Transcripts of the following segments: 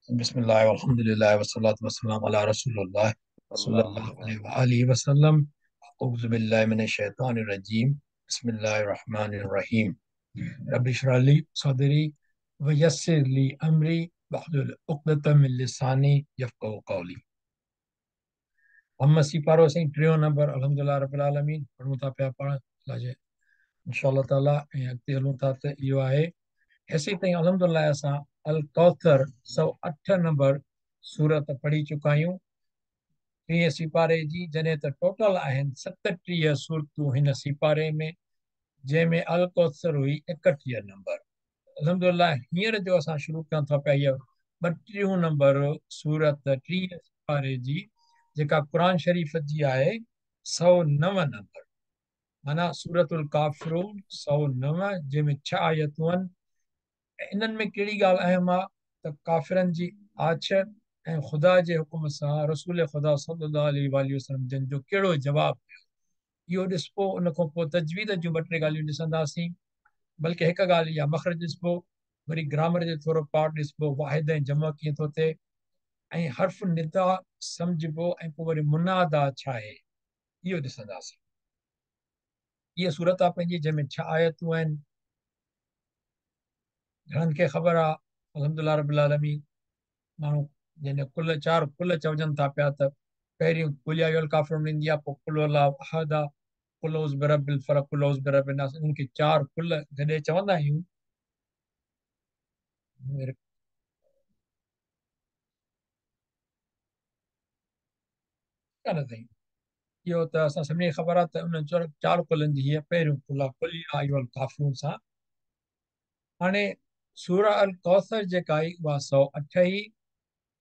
बिस्मिल्लाह अल्हम्दुलिल्लाह वस्सलातु वस्सलामु अला रसूलिल्लाह अल्लाह सल्लल्लाहु अलैहि व आलिहि वसल्लम। अऊज़ु बिल्लाहि मिनश शैतानिर रजीम। बिस्मिल्लाहिर रहमानिर रहीम। रब्बि इश्रह ली सदरी व यस्सिर ली अमरी वहलुल उक़दतम मिन लिसानी यफ़क़हू क़ौली। हम सिपारो सही टियों नंबर अल्हम्दुलिल्लाह रब्बिल आलमीन पढ़ूं था पिया पाण अल्लाह जे इंशाअल्लाह ताला ऐं अॻिते हलूं था त इहो आहे ऐसे ताईं अल्हम्दुलिल्लाह असां अल कौथर 108 नंबर सूरत पढ़ी चुका आहियूं। 30 सिपारे जी जॾहिं त टोटल आहिनि 37 सूरतूं हिन सिपारे में, जंहिंमें अल कौथर हुई 31 नंबर। अल्हम्दुलिल्लाह हींअर जो असां शुरू कयूं था पिया इहो 32 नंबर सूरत 30 सिपारे जी, जेका क़ुर शरीफ़ जी आहे 109 नंबर, माना सूरतुल काफिरून 109, जंहिंमें 6 आयतूं आहिनि। इन्हनि में कहिड़ी ॻाल्हि अहम आहे त काफ़िरनि जी आछ ऐं ख़ुदा जे हुकुम सां रसूल ख़ुदा सल्लल्लाहु अलैहि वसल्लम जन जो कहिड़ो जवाबु ॾियो, इहो ॾिसबो। उन खां पोइ तजवीद जूं ॿ टे ॻाल्हियूं ॾिसंदासीं, बल्कि हिकु ॻाल्हि इहा मख़रज ॾिसबो, वरी ग्रामर जो थोरो पार्ट ॾिसबो, वाहिद ऐं जमा कीअं थो थिए, ऐं हर्फ़ निदा सम्झबो, ऐं पोइ वरी मुनादा छा आहे इहो ॾिसंदासीं। इहा सूरत आहे पंहिंजी, जंहिंमें 6 आयतूं आहिनि। घणनि खे ख़बर आहे अल्हम्दुलिल्लाह रब्बिल आलमीन, माण्हू जंहिंजे चार कुल चवजनि था पिया त पहिरियों कुल या अय्युहल काफ़िरून ईंदी आहे, पोइ कुल अल्लाहु अहद आहे, कुल औज़ु बिरब्बिल फलक़, कुल औज़ु बिरब्बिन नास, इन्हनि खे 4 कुल जॾहिं चवंदा आहियूं। कान अथई इहो त असां सभिनी खे ख़बर आहे त उन 4 कुलनि जी हीअ पहिरियों कुल आहे, कुल या अय्युहल काफ़िरून सां। हाणे सूरा अल कौसर जेका आई उहा 108 ई,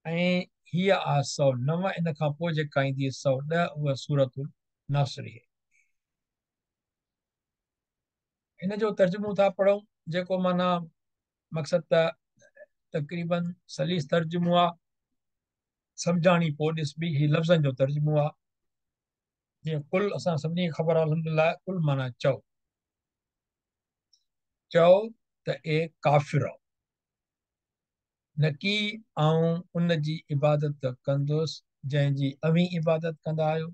ऐं हीअ आहे 109। इन खां पोइ जेका ईंदी 110, उहा सूरतुल नासर आहे। हिन जो तर्जुमो था पढ़ूं, जेको माना मक़सद त तक़रीबन सलीस तर्जुमो आहे, सम्झाणी पोइ ॾिसबी। ही लफ़्ज़नि जो तर्जुमो आहे। जीअं कुल असां सभिनी खे ख़बर आहे अल्हम्दुलिल्लाह, कुल माना चओ, चओ त ए काफ़िर न की आऊं उन जी इबादत कंदुसि जंहिंजी अव्हीं इबादत कंदा आहियो,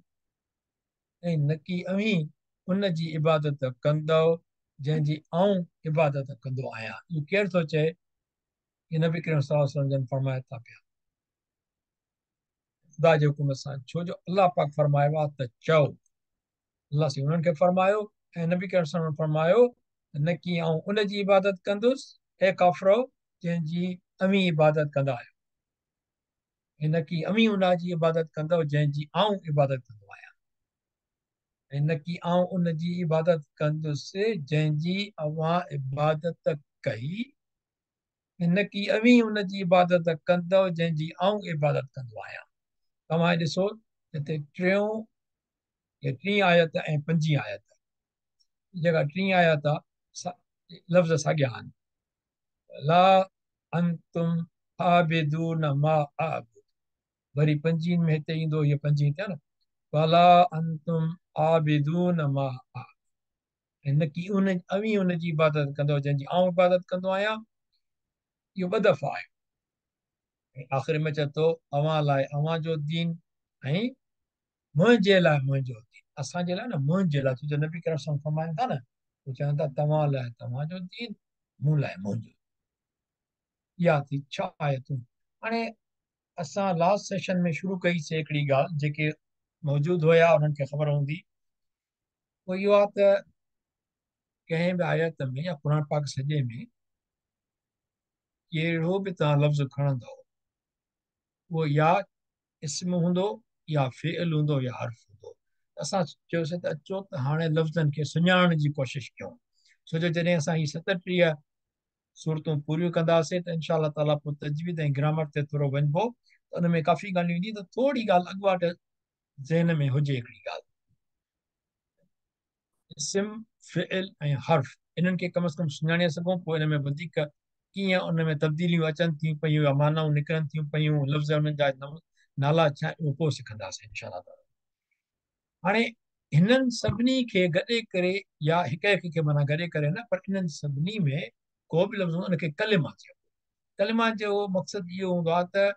ऐं न की अव्हीं उन जी इबादत कंदव जंहिंजी आऊं इबादत कंदो आहियां। इहो केरु थो चए? हिन नबी करीम सल्लल्लाहु अलैहि वसल्लम जन फरमाए था पिया, ख़ुदा जे हुकुम सां, छो जो अलाह पाक फरमायो आहे त चओ। अलाह से उन्हनि खे फरमायो ऐं नबी करीम सल्लल्लाहु अलैहि वसल्लम फरमायो न की आऊं उन जी इबादत कंदुसि, ए काफ़िरो, जंहिंजी अव्हीं इबादत कंदा आहियो, ऐं न की अव्हीं उन जी इबादत कंदव जंहिंजी आऊं इबादत कंदो आहियां, ऐं न की आऊं उन जी इबादत कंदुसि जंहिंजी अव्हां इबादत कई, ऐं न की अव्हीं उन जी इबादत कंदव जंहिंजी आऊं इबादत कंदो आहियां। तव्हां ॾिसो हिते टीं आयत ऐं 5 आयत, जेका 3 आयत आहे लफ़्ज़ साॻिया आहिनि। ला अंतुम आबिदून मा आबुद, वरी 5 में हिते ईंदो, हीअ 5 थिया न, वला अंतुम आबिदून मा आबुद, ऐं न की अव्हीं उन जी इबादत कंदो जंहिंजी आऊं इबादत कंदो आहियां। इहो 2 दफ़ा आहे। ऐं आख़िर में चए थो अव्हां लाइ अव्हां जो दीन, ऐं मुंहिंजे लाइ मुंहिंजो दीन। असांजे लाइ न, मुंहिंजे लाइ, छो जो नबी करीम सल्लल्लाहु अलैहि वसल्लम फरमाइनि था न, हू चवनि था तव्हां लाइ तव्हांजो दीन, मूं लाइ मुंहिंजो। इहा थी 6 आयतूं। हाणे असां लास्ट सेशन में शुरू कईसीं हिकिड़ी ॻाल्हि, जेके मौजूद हुया उन्हनि खे ख़बर हूंदी, उहो इहो आहे त कंहिं बि आयत में या क़ुर पाक सॼे में कहिड़ो बि तव्हां लफ़्ज़ खणंदव, उहो या इस्म हूंदो, या फ़िअल हूंदो, या हर्फ़ हूंदो। असां चयोसीं त अचो त हाणे लफ़्ज़नि खे सुञाणण जी कोशिशि कयूं, छो जो जॾहिं असां ही 37 सूरतूं पूरियूं कंदासीं त इनशा अल्लाह ताला पोइ तजवीद ऐं ग्रामर ते थोरो वञिबो, त उन में काफ़ी ॻाल्हियूं ईंदियूं। त थोरी ॻाल्हि अॻुवाट ज़हन में हुजे, हिकिड़ी ॻाल्हि, इस्म, फ़िअल ऐं हर्फ़, इन्हनि खे कम से कम सुञाणे सघूं, पोइ हिन में वधीक कीअं उन में तब्दीलियूं अचनि थियूं पयूं या मानाऊं निकिरनि थियूं पयूं, लफ़्ज़ उन्हनि जा नाला छा आहे, उहो पोइ सिखंदासीं इनशा अल्लाह ताला। हाणे हिननि सभिनी खे गॾे करे, या हिक हिक खे माना गॾे करे न, पर इन्हनि सभिनी में को बि लफ़्ज़ हुनखे कलिमा चइबो। कलिमा जो मक़सद इहो हूंदो आहे त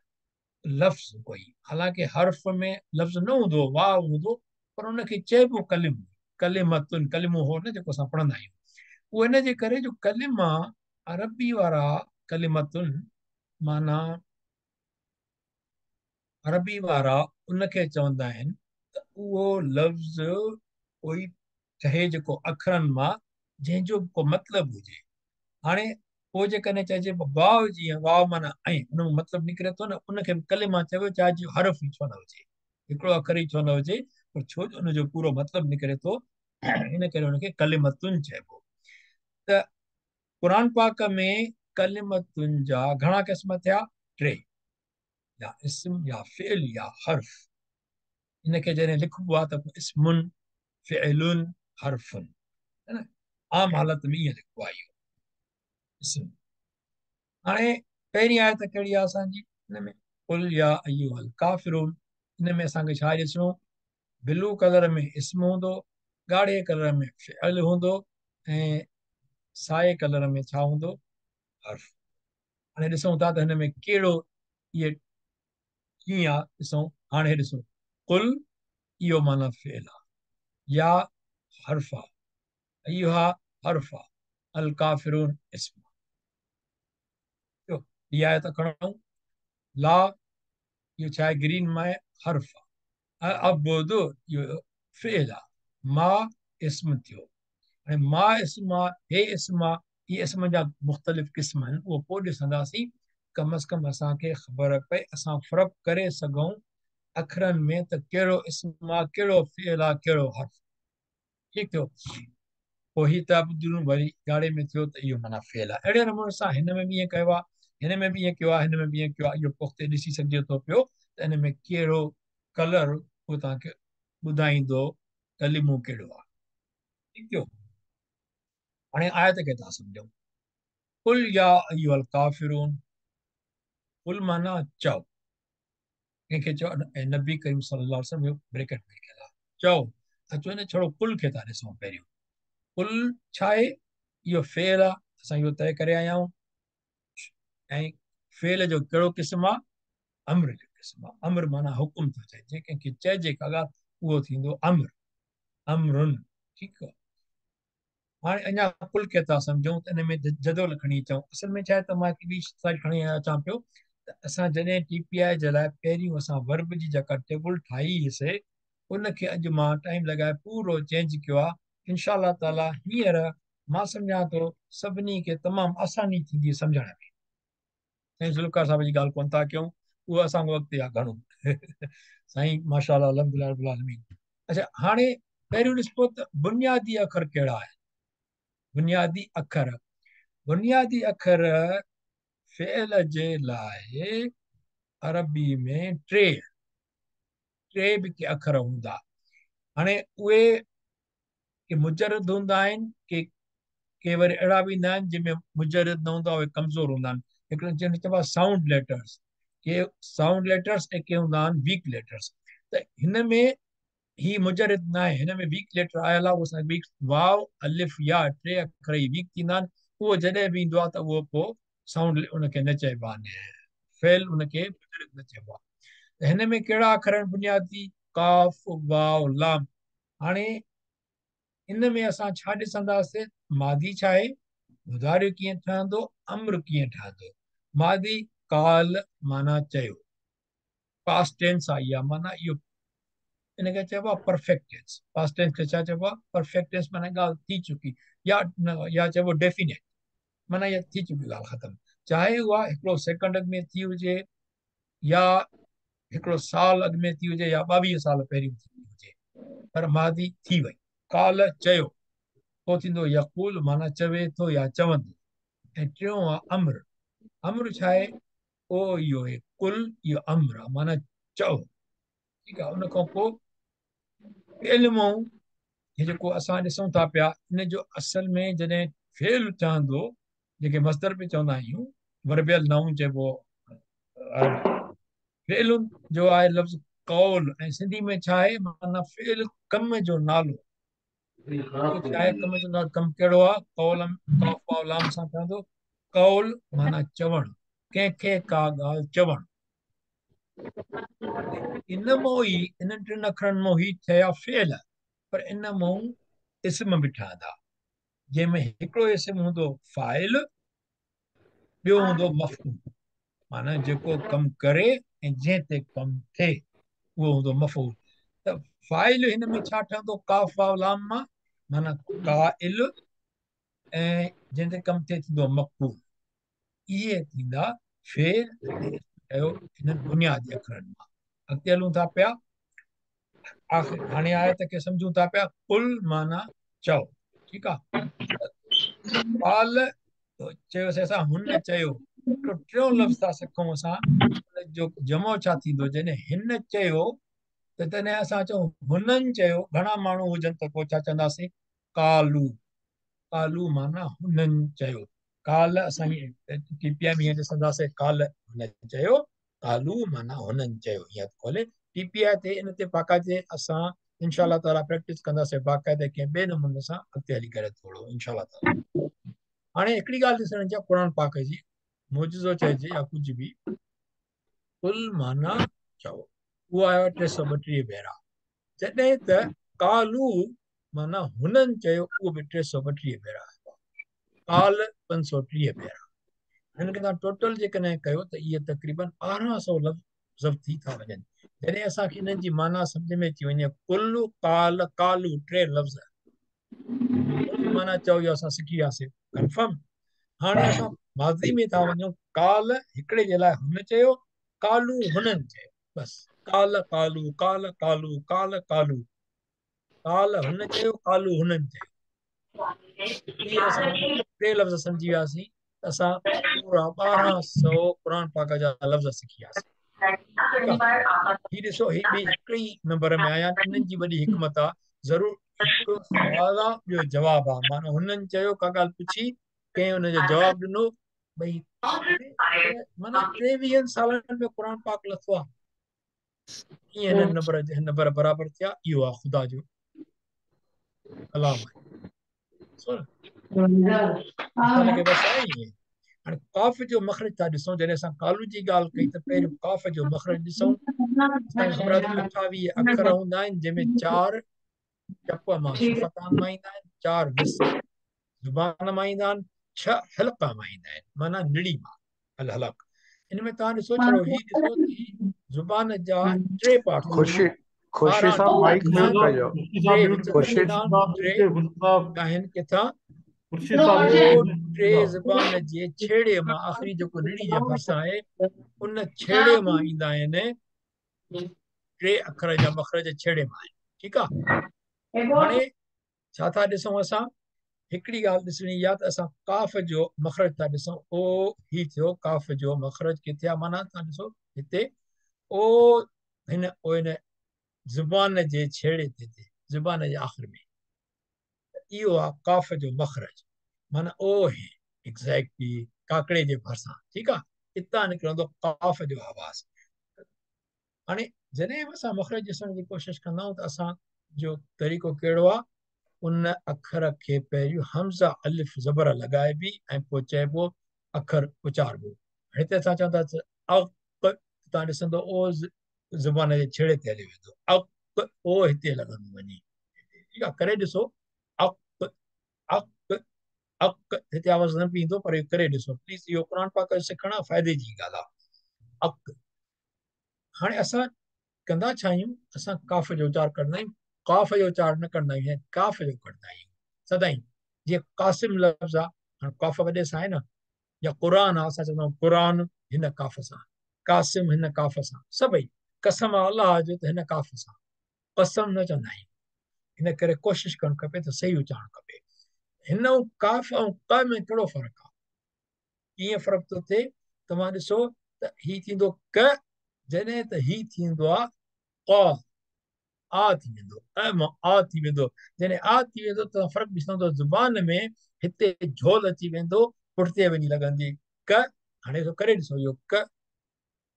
लफ़्ज़ कोई, हालांकि हर्फ में लफ़्ज़ न हूंदो, वाव हूंदो, पर उनखे चइबो कलिमो, कलिमतुन, कलिमो हो न जेको असां पढ़ंदा आहियूं। उहो इन जे करे जो कलिमा अरबी वारा कलिमतुन माना अरबी वारा उनखे चवंदा आहिनि त उहो लफ़्ज़ कोई ठहे जेको अखरनि मां जंहिंजो को मतिलबु हुजे। हाणे पोइ जेकॾहिं चइजे वाव, जीअं वाव माना ऐं उन में मतिलबु निकिरे थो न, उनखे कलिमा चइबो, चाहे जो हर्फ़ ई छो न हुजे, हिकिड़ो अखर ई छो न हुजे, पर छो जो उनजो पूरो मतिलबु निकिरे थो, इन करे उनखे कलिमतुन चइबो। त क़ुर पाक में कलिमतुन जा घणा क़िस्म थिया? टे, या इस्म या फ़िल या हर्फ। इनखे जॾहिं लिखबो आहे त इस्मुन, फ़िलुन, हर्फुन, है न, आम हालत में ईअं लिखबो आहे इहो इस्म। हाणे पहिरीं आयत कहिड़ी आहे असांजी हिन में? कुल या अय्युहल काफ़िरून। हिन में असांखे छा ॾिसणो? ब्लू कलर में इस्म हूंदो, ॻाढ़े कलर में फ़िल हूंदो, ऐं साए कलर में छा हूंदो? हर्फ। हाणे ॾिसूं था त हिन में कहिड़ो इहे कीअं आहे, ॾिसूं। हाणे ॾिसो, कुल इहो माना फ़िल आहे, या हर्फ आहे, अय्युहा हर्फ आहे, अल काफ़िरून इस्म। इहा आयत खणूं। ला इहो छा आहे? ग्रीन में हर्फ आहे। अबुद इहो फ़िल आहे। मां इस्म थियो। ऐं मां इस्म आहे, हे इस्म आहे, इहे इस्म जा मुख़्तलिफ़ क़िस्म आहिनि, उहो पोइ ॾिसंदासीं। कम अज़ कम असांखे ख़बर पए, असां फ़र्क़ु करे सघूं अखरनि में त कहिड़ो इस्म आहे, कहिड़ो फ़िल आहे, कहिड़ो हर्फ। ठीकु थियो? पोइ ही तब्दील वरी ॻाढ़े में थियो त इहो माना फ़िल आहे। अहिड़े नमूने सां हिन में बि ईअं कयो आहे, हिन में बि ईअं कयो आहे, हिन में बि ईअं कयो आहे। इहो पुख़्ते ॾिसी सघिजे थो पियो त हिन में कहिड़ो कलर उहो तव्हांखे ॿुधाईंदो कलिमो कहिड़ो आहे। ठीकु थियो? हाणे आयत खे था सम्झूं। कुल या अय्युहल काफ़िरून, कुल माना चओ। कंहिंखे चओ, ऐं नबी करीम सल्लल्लाहु अलैहि वसल्लम ब्रैकेट में लिखियल आहे, चओ। अचो न, छड़ो कुल खे था ॾिसूं पहिरियों। कुल छा आहे? इहो फ़ेल आहे, असां इहो तय करे आया आहियूं। ऐं फ़ेल जो कहिड़ो क़िस्म आहे? अम्र जो क़िस्म आहे। अम्र माना हुकुम थो चए, जे कंहिंखे चइजे का ॻाल्हि, उहो थींदो अम्र, अम्रुन। ठीकु आहे? हाणे अञा कुल खे था सम्झूं त हिन में जदोल खणी अचूं। असल में छा आहे त मां हिकु ॿी साइड खणी अचां पियो त असां जॾहिं TPI जे लाइ पहिरियों असां वर्ब जी जेका टेबल ठाही हुईसीं, उनखे अॼु मां टाइम लॻाए पूरो चेंज कयो आहे। इनशा अल्लाह ताला हींअर मां सम्झां थो सभिनी खे तमामु आसानी थींदी सम्झण में। साईं ज़ुल्फ़कार साहब जी ॻाल्हि कोन था कयूं, उहो असांजो अॻिते आहे घणो। साईं माशाअल्लाह, अल्हम्दुलिल्लाह रब्बिल आलमीन। अच्छा, हाणे पहिरियों ॾिसो त बुनियादी अखर कहिड़ा आहिनि? बुनियादी अखर, बुनियादी अखर फ़िल जे लाइ अरबी में टे बि के अखर हूंदा। हाणे उहे के मुजरद हूंदा आहिनि, के वरी अहिड़ा बि ईंदा आहिनि जंहिंमें मुजरद न हूंदा, उहे कमज़ोर हूंदा आहिनि। हिकिड़ो चइबो आहे साउंड लेटर्स, के साउंड लेटर्स, ऐं के हूंदा आहिनि वीक लेटर्स। त हिन में ही मुजरद न आहे, हिन में वीक लेटर आयल आहे। उहो वीक, वाव, अलिफ, या, टे अखर ई वीक थींदा आहिनि। उहो जॾहिं बि ईंदो आहे त उहो पोइ साउंड उनखे न चइबो आहे, फेल उनखे मुजरद न चइबो आहे। त हिन में कहिड़ा अखर आहिनि बुनियादी? काफ, वाव, लाम। हाणे इन में असां छा ॾिसंदासीं? मादी छा आहे, मुदारियो कीअं ठहंदो, अम्र कीअं ठहंदो। मादी काल माना चयो, पास्ट टेंस आहे इहा, माना इहो इनखे चइबो आहे परफेक्ट टेंस। पास्ट टेंस खे छा चइबो आहे? परफेक्ट टेंस, माना ॻाल्हि थी चुकी, या न, या चइबो डेफिनेट, माना इहा थी चुकी ॻाल्हि ख़तमु। चाहे उहा हिकिड़ो सेकंड अॻु में थी हुजे, या हिकिड़ो साल अॻु में थी हुजे, या 22 साल पहिरियों थी हुजे, पर मादी थी वई। काल चयो, पोइ थींदो यकूल, माना चवे थो या चवंदो। ऐं टियों आहे अम्र। अम्र छा आहे? ओ इहो आहे कुल, इहो अम्र आहे, माना चओ। ठीकु आहे? उन खां पोइ इल्मु, हे जेको असां ॾिसूं था पिया, इन जो असल में जॾहिं फेल ठहंदो, जेके मस्तर पे चवंदा आहियूं, वर्बियल नाउन चइबो अरबी। फेल जो आहे लफ़्ज़ कौल, ऐं सिंधी में छा आहे? माना फेल कम जो नालो। उहो छा आहे? कम जो नालो। कमु कहिड़ो आहे? कौल, काफ़ वाव लाम सां ठहंदो। कौल माना चवणु, कंहिंखे का ॻाल्हि चवणु इन मां ई इन्हनि टिनि अखरनि मां ई थिया फेल पर इन मां इस्म बि ठहंदा जंहिंमें हिकिड़ो इस्म हूंदो फाइल ॿियो हूंदो मफ़ूल माना जेको कमु करे ऐं जंहिं ते कमु थिए उहो हूंदो मफ़ूल त फाइल हिन में छा ठहंदो काफ वाव लाम मां माना काइल ऐं जंहिं ते कमु थिए थींदो मक़बूल इहे थींदा फेल ऐं इस्म कयो हिननि बुनियादी अखरनि मां अॻिते हलूं था पिया आख़िर हाणे आयत खे सम्झूं था पिया कुल माना चओ ठीकु आहे काल चयोसीं असां हुन चयो हिकिड़ो टियों लफ़्ज़ था सिखूं असां जो जमो छा थींदो जॾहिं हिन चयो त तॾहिं असां चऊं हुननि चयो घणा माण्हू हुजनि त पोइ छा चवंदासीं कालू कालू माना हुननि चयो काल असां टीपीआई में हीअं ॾिसंदासीं काल हुन चयो कालू माना हुननि चयो हीअं खोले टीपीआई ते इन ते बाक़ाइदे असां इनशा ताला प्रैक्टिस कंदासीं बाक़ाइदे कंहिं ॿिए नमूने सां अॻिते हली करे थोरो इनशा ताला हाणे हिकिड़ी ॻाल्हि ॾिसण जी क़ुर पाक जी मोजज़ो चइजे या कुझु बि कुल माना चओ उहो आयो 332 भेरा जॾहिं त कालू माना हुननि चयो उहो बि 332 भेरा काल 530 भेरा हिन खे तव्हां टोटल जेकॾहिं कयो त इहे तक़रीबन 1200 लफ़्ज़ थी था वञनि जॾहिं असांखे हिननि जी माना सम्झ में अची वञे कुल काल कालू 3 लफ़्ज़ कुल माना चओ इहो असां सिखी वियासीं कंफर्म हाणे असां माज़ी में था वञूं काल हिकिड़े जे लाइ हुन चयो कालू हुननि चयो बसि काल कालू काल कालू काल कालू काल हुन चयो कालू हुननि चयो इहे असां 3 लफ़्ज़ सम्झी वियासीं त असां पूरा 1200 क़ुर पाक जा लफ़्ज़ सिखी वियासीं ठीकु आहे हीउ ॾिसो हीउ ॿी हिकिड़ी नंबर में आया आहिनि इन्हनि जी वॾी हिकमत आहे ज़रूरु हिकिड़ो सुवाल आहे ॿियो जवाबु आहे माना हुननि चयो का ॻाल्हि पुछी कंहिं हुनजो जवाबु ॾिनो भई माना 23 सालनि में क़ुर पाक लथो आहे कीअं हिन नंबर बराबरि थिया इहो आहे ख़ुदा जो कलाम आहे लॻे बसि आहे ईअं हाणे काफ़ जो मख़रज था ॾिसूं जॾहिं असां कालू जी ॻाल्हि कई त पहिरियों काफ़ जो मख़रज ॾिसूं असांखे ख़बर आहे 28 अखर हूंदा आहिनि जंहिंमें 4 चप मां शफ़तान मां ईंदा आहिनि 4 विस ज़ुबान मां ईंदा आहिनि 6 हल्का मां ईंदा आहिनि माना निड़ी मां अल हलक इन में तव्हां ॾिसो छड़ो हीउ ॾिसो त हीउ ज़ुबान जा 3 पार्ट खुशी साहब माइक म्यूट कजो 3 विच में ईंदा आहिनि 3 आहिनि किथां टे ज़बान जे छेड़े मां आख़िरी जेको निड़ी जे भरिसां आहे उन छेड़े मां ईंदा आहिनि 3 अखर जा मख़रज छेड़े मां आहिनि ठीकु आहे हाणे छा था ॾिसूं असां हिकिड़ी ॻाल्हि ॾिसणी आहे त असां काफ़ जो मख़रज था ॾिसूं ओ ही थियो काफ़ जो मख़रज किथे आहे माना तव्हां ॾिसो हिते ओ हिन ज़ुबान जे छेड़े ते ज़ुबान जे आख़िर में इहो आहे काफ़ जो मख़रज माना ओ ही एग्ज़ैक्टली काकड़े जे भरिसां ठीकु आहे हितां निकिरंदो काफ़ जो आवाज़ हाणे जॾहिं बि असां मख़रज ॾिसण जी कोशिशि कंदा आहियूं त असांजो तरीक़ो कहिड़ो आहे उन अखर खे पहिरियों हमज़ा अलिफ ज़बर लॻाइबी ऐं पोइ चइबो अखर उचारबो हिते असां चवंदासीं तव्हां ॾिसंदो ओ ज़ुबान जे छेड़े ते हली वेंदो ओ हिते लॻंदो वञी ठीकु आहे करे ॾिसो हिते आवाज़ न बि ईंदो पर इहो करे ॾिसो प्लीज़ इहो क़ुर पाक सिखण फ़ाइदे जी ॻाल्हि आहे हाणे असां कंदा छा आहियूं असां काफ़ जो उचार कंदा आहियूं काफ़ जो उचार न कंदा आहियूं काफ़ जो कंदा आहियूं सदाईं जीअं कासिम लफ़्ज़ आहे हाणे काफ़ वॾे सां आहे न या क़ुर आहे असां चवंदा आहियूं क़ुर हिन काफ़ सां कासिम हिन काफ़ सां सभई कसम अलाह जो त हिन काफ़ सां कसम न चवंदा आहियूं हिन करे कोशिशि करणु खपे त सही उचारणु खपे हिन काफ़ ऐं क में कहिड़ो फ़र्क़ु आहे कीअं फ़र्क़ु थो थिए तव्हां ॾिसो त हीउ थींदो क जॾहिं त हीउ थींदो आहे आ थी वेंदो आ थी वेंदो जॾहिं आ थी वेंदो त फ़र्क़ु ॾिसंदो ज़ुबान में हिते झोल अची वेंदो पुठिते वञी लॻंदी क हाणे करे ॾिसो इहो क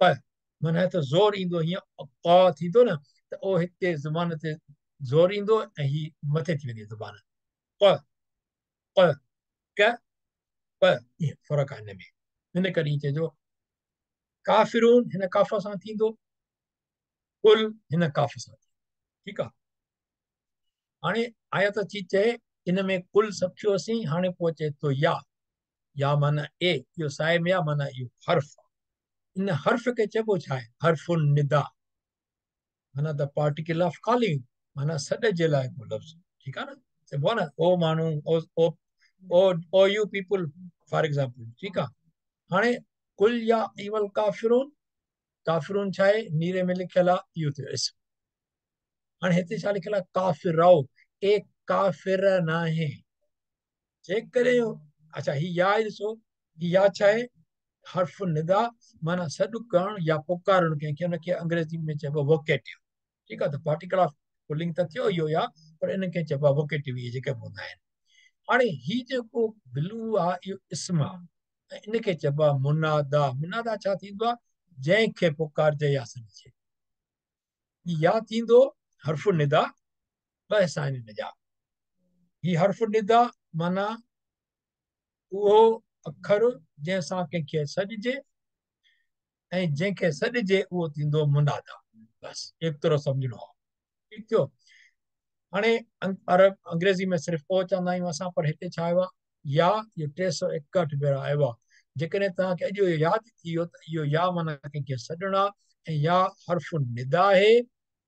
प माना त ज़ोर ईंदो हीअं क थींदो न त उहो हिते ज़ुबान ते ज़ोर ईंदो ऐं हीअ मथे थी वेंदी ज़ुबान क क क प ईअं फ़र्क़ु आहे हिन में हिन करे चइजो काफिरून हिन काफ सां थींदो, कुल हिन काफ सां थींदो। ठीकु आहे। हाणे आयत थी चए इन में कुल सखियोसीं, हाणे पोइ चए थो या माना ए, इहो साइम या माना इहो हर्फ। इन हर्फ खे चइबो छा आहे? हर्फुन निदा, माना द पार्टिकल ऑफ कॉलिंग, माना सॾ जे लाइ को लफ़्ज़। ठीकु आहे न, चइबो आहे न ओ माण्हू, ओ यू पीपल फॉर एग्जाम्पल। ठीकु आहे। हाणे कुल या अय्युहल काफिरून, काफिरून छा आहे? नीरे में लिखियल आहे, इहो थियो इस्म। हाणे हिते छा लिखियल आहे? काफिरओ, ए काफिर न आहे। जेकॾहिं अच्छा ही या ॾिसो, ही या छा आहे? हर्फ निदा, माना सॾु करणु या पुकारणु कंहिंखे, हुनखे अंग्रेजी में चइबो वोकेटिव। ठीकु आहे। त पार्टिकल ऑफ पुलिंग त थियो इहो या, पर इनखे चइबो आहे वोकेटिव, इहे जेके हूंदा आहिनि। हाणे ही जेको ब्लू आहे इहो इस्म आहे, ऐं इनखे चइबो आहे मुनादा। मुनादा छा थींदो आहे? जंहिंखे पुकारजे या सॾिजे। या थींदो हर्फ निदा, ॿ हिसा आहिनि हिन जा। ही हर्फ निदा माना उहो अखर जंहिंसां कंहिंखे सॾिजे, ऐं जंहिंखे सॾिजे उहो थींदो मुनादा। बसि एतिरो सम्झणो आहे। ठीकु थियो। हाणे अरब अंग्रेज़ी में सिर्फ़ु ओ चवंदा आहियूं असां, पर हिते छा आयो आहे? या इहो 361 भेरा आयो आहे। जेकॾहिं तव्हांखे अॼु इहो यादि थी वियो त इहो या माना कंहिंखे सॾणु आहे, ऐं या हर्फ निदा आहे,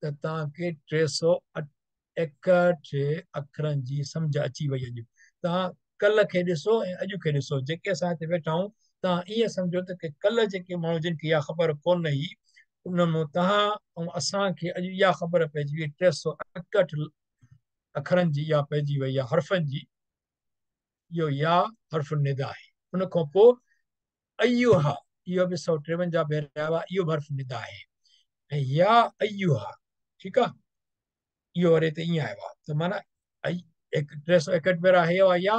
त तव्हांखे 361 अखरनि जी सम्झ अची वई। अॼु तव्हां कल्ह खे ॾिसो ऐं अॼु खे ॾिसो, जेके असां हिते वेठा आहियूं, तव्हां ईअं सम्झो त की कल्ह जेके माण्हू जिन खे इहा ख़बर कोन हुई, उन में तव्हां ऐं असांखे अॼु इहा ख़बर पइजी वई। 361 अखरनि जी इहा पइजी वई आहे, हर्फ़नि जी। इहो या हर्फ निदा आहे। उन खां पोइ अय्युहा, इहो बि 153 भेरा आयो आहे, इहो हर्फ निदा आहे। ऐं या अय्युहा, ठीकु आहे, इहो वरी हिते ईअं आयो आहे। त माना 361 भेरा इहो आहे या,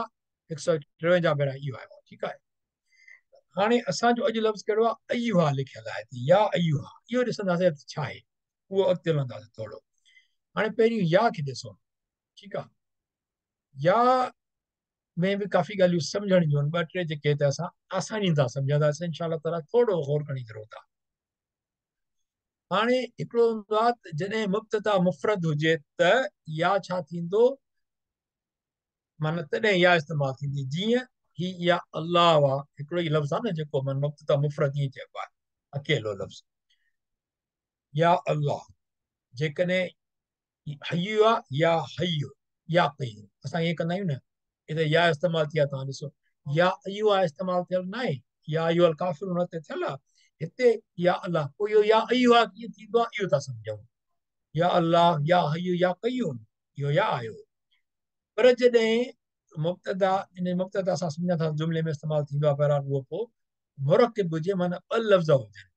153 भेरा इहो आयो आहे। ठीकु आहे। हाणे असांजो अॼु लफ़्ज़ कहिड़ो आहे? अय्युहा लिखियल आहे। या अय्युहा, इहो ॾिसंदासीं त छा आहे, उहो अॻिते हलंदासीं थोरो। हाणे पहिरियों या खे ॾिसो। ठीकु आहे। या में बि काफ़ी ॻाल्हियूं सम्झण जूं आहिनि, 2-3 जेके हिते असां आसानी सां सम्झंदासीं इंशाअल्लाह ताला, थोरो गौर करण जी ज़रूरत आहे। हाणे हिकिड़ो हूंदो आहे त जॾहिं मुब्तदा मुफ़रद हुजे त या छा थींदो? माना तॾहिं या इस्तेमालु थींदी। जीअं ही या अल्लाह आहे, हिकिड़ो ई लफ़्ज़ आहे न जेको माना मुब्तदा मुफ़रद ईअं चइबो आहे, अकेलो लफ़्ज़ या अल्लाह। जेकॾहिं हय्यु आहे या हय्यु या क़य्यूम, असां ईअं कंदा आहियूं न, हिते या इस्तेमालु थी आहे। तव्हां ॾिसो या अय्युहा इस्तेमालु थियल न आहे, या अय्युहल काफ़िरून हिते थियल आहे। हिते या अल्लाह, पोइ इहो या अय्युहा कीअं थींदो आहे, इहो था सम्झूं। या अल्लाह या हय्यु या क़य्यूम, इहो या आयो। पर जॾहिं मुब्तदा, इन मुब्तदा असां सम्झा था जुमिले में इस्तेमालु थींदो आहे, बहरहाल उहो पोइ मुरकिब हुजे, माना 2 लफ़्ज़ हुजनि।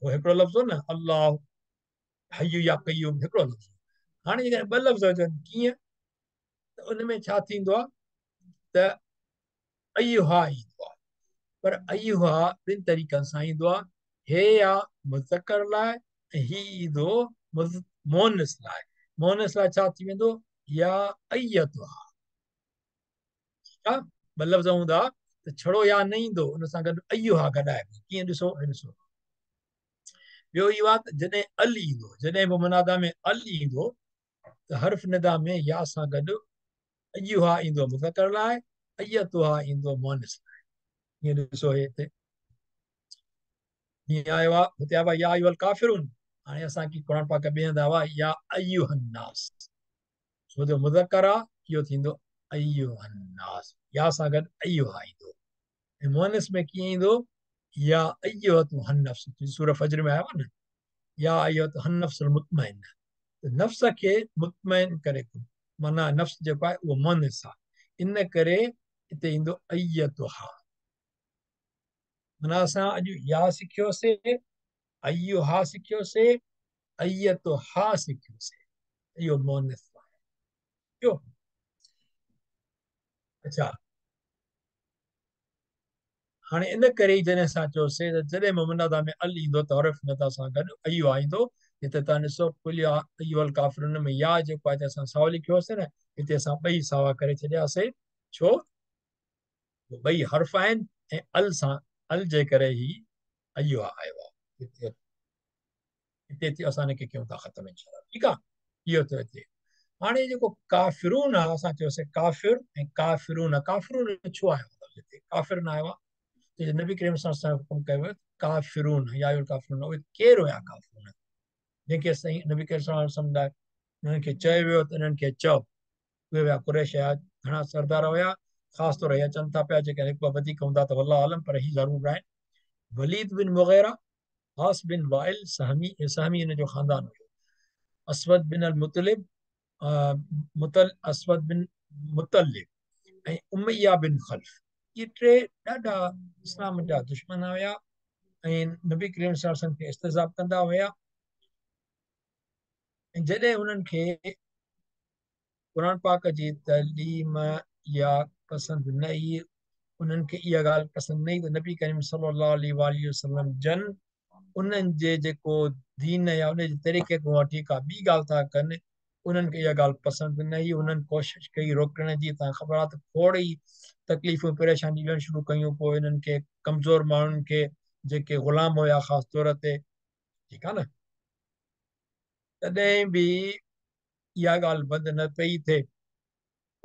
उहो हिकिड़ो लफ़्ज़ हो न अल्लाह, हय्यु या क़य्यूम, हिकिड़ो लफ़्ज़। हाणे जेकॾहिं 2 लफ़्ज़ हुजनि, कीअं? त उन में छा थींदो आहे त अय्युहा ईंदो आहे। पर अय्युहा 2 तरीक़नि सां ईंदो आहे। हे या मुज़कर लाइ, ऐं ही ईंदो मोनस लाइ। मोनस लाइ छा थी वेंदो? या अय्यतुहा। ठीकु आहे। 2 लफ़्ज़ हूंदा त छड़ो या न ईंदो, उन सां गॾु अय्युहा गॾाइबो। कीअं? ॾिसो ॾिसो। ॿियो इहो आहे त जॾहिं अल ईंदो, जॾहिं बि मुनादा में अल ईंदो, त हर्फ निदा में या सां गॾु अय्युहा ईंदो मुज़कर लाइ, अय्यतुहा ईंदो मोनस लाइ। हीअं ॾिसो हिते हीअं आयो आहे। हुते आयो आहे या अय्युहल काफिरून। हाणे असांखे क़ुर पाक में हंदा हुआ या अय्युहन्नास, छो जो मुज़कर आहे, इहो थींदो अय्युहन्नास, या सां गॾु अय्युहा ईंदो। ऐं मोनस में कीअं ईंदो? या अय्युहतुहन्नफ्स, सूरह फज्र में आयो आहे न, या अय्युहतुहन्नफ्सुल मुतमइन्न। नफ्स खे मुतमइन करे, माना नफ्स जेको आहे उहो मोनस आहे, इन करे हिते ईंदो अय्यतुहा। माना असां अॼु या सिखियोसीं, अय्युहा सिखियोसीं, अय्यतुहा सिखियोसीं। इहो मोनस आहे। अच्छा, हाणे इन करे ई जॾहिं असां चयोसीं त जॾहिं मुनादा में अल ईंदो त हर्फ निदा सां गॾु अय्युहा ईंदो। हिते तव्हां ॾिसो कुल या अय्युहल काफ़िरून में या जेको आहे असां साओ लिखियोसीं न, हिते असां 2 सावा करे छॾियासीं। छो? 2 हर्फ आहिनि, ऐं अल सां, अल जे करे ई आयो आहे हिते असां हिनखे कयूं था ख़तमु इंशाअल्लाह ठीकु आहे इहो त हिते हाणे जेको काफ़िरून आहे असां चयोसीं काफ़िर ऐं काफ़िरून काफ़िरून छो आयो आहे हिते काफ़िर न आयो आहे नबी करीम सां हुकुम कयो वियो काफ़िरून या काफ़िरून उहे केरु हुया काफ़िरून जंहिंखे सही नबी करीम सम्झाए उन्हनि खे चयो वियो त इन्हनि खे चओ उहे हुया कुरैश जा घणा सरदार हुया ख़ासि तौर हीअ अचनि था पिया जेके हिकु ॿ वधीक हूंदा त अल्लाह आलम पर ही ज़रूर आहिनि वलीद बिन मुग़ीरा हास बिन वाइल सहमी इन जो ख़ानदान हुयो असवद बिन अल मुतलिब असवद बिन मुतलिब ऐं उमैया बिन खल्फ ये टे ॾाढा इस्लाम जा दुश्मन हुया ऐं नबी करीम सल्लल्लाहु अलैहि वसल्लम खे इस्तिज़ाब कंदा हुया ऐं जॾहिं उन्हनि खे क़ुर पाक जी तइलीम या पसंदि न आई उन्हनि खे इहा ॻाल्हि पसंदि न आई त नबी करीम सल्लल्लाहु अलैहि वसल्लम जन उन्हनि जे जेको दीन या उन जे तरीक़े खां वठी का ॿी ॻाल्हि था कनि उन्हनि खे इहा ॻाल्हि पसंदि न आई उन्हनि कोशिशि कई रोकण जी तव्हां ख़बर आहे त खोड़ ई तकलीफ़ूं परेशानी ॾियणु शुरू कयूं पोइ इन्हनि खे कमज़ोर माण्हुनि खे जेके ग़ुलाम हुया ख़ासि तौर ते ठीकु आहे न तॾहिं बि इहा ॻाल्हि बंदि न पई थिए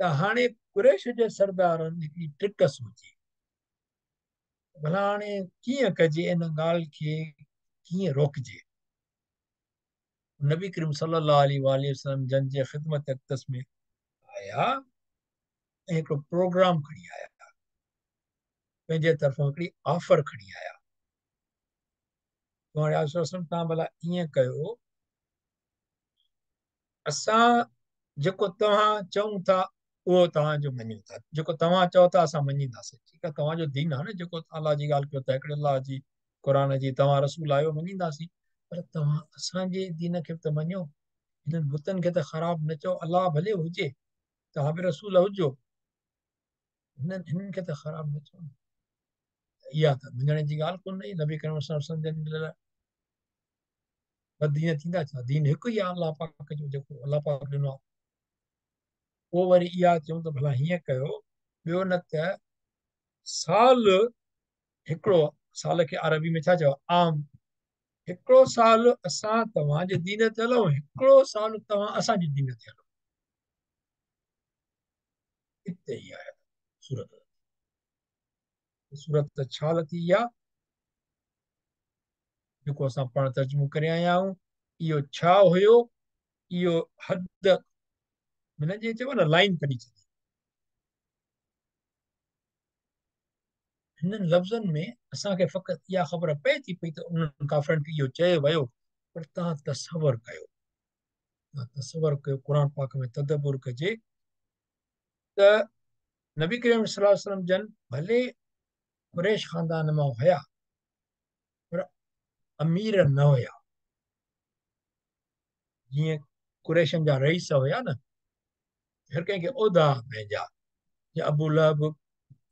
त हाणे कुरैश जे सरदारनि हिकिड़ी ट्रिक सोची भला हाणे कीअं कजे इन ॻाल्हि खे कीअं रोकजे नबी करीम सल्लल्लाहु अलैहि वसल्लम जन जे ख़िदमत अक़दस में आया ऐं हिकिड़ो प्रोग्राम खणी आया पंहिंजे तरफ़ां हिकिड़ी ऑफर खणी आया तव्हां भला ईअं कयो असां जेको तव्हां चऊं था उहो तव्हांजो मञूं था जेको तव्हां चओ था असां मञींदासीं ठीकु आहे तव्हांजो दीन आहे न जेको अलाह जी ॻाल्हि कयो था हिकिड़े अलाह जी क़ुर जी तव्हां रसूल आहियो मञींदासीं पर तव्हां असांजे दीन खे त मञो हिननि बुतनि खे त ख़राबु न चओ अलाह भले हुजे तव्हां बि रसूल हुजो हिननि खे त ख़राबु न चओ इहा त मञण जी ॻाल्हि कोन्हे नबी करीम सम्झनि दीन थींदा छा दीन हिकु ई आहे अलाह पाक जो जेको अलाह पाक ॾिनो आहे पोइ वरी इहा चयूं त भला हीअं कयो ॿियो न त साल हिकिड़ो साल खे अरबी में छा चयो आम हिकिड़ो साल असां तव्हांजे दीन ते हलूं हिकिड़ो साल तव्हां असांजी दीन ते हलो हिते ई आहे सूरत छा लथी आहे जेको असां पाण तर्जुमो करे आया आहियूं इहो छा हुयो इहो हद हिनजे चइबो न लाइन कढी छॾी हिननि लफ़्ज़नि में असांखे फ़क़ति इहा ख़बर पए थी पई त उन्हनि काफ़िरनि खे इहो चयो वियो पर तव्हां तसवर कयो क़ुर पाक में तदबुर कजे त नबी करीम सल्लल्लाहु अलैहि वसल्लम जन भले कुरैश ख़ानदान मां हुया पर अमीर न हुया जीअं कुरैशनि जा रईस हुया न हर कंहिंखे उहिदा पंहिंजा या अबू लहब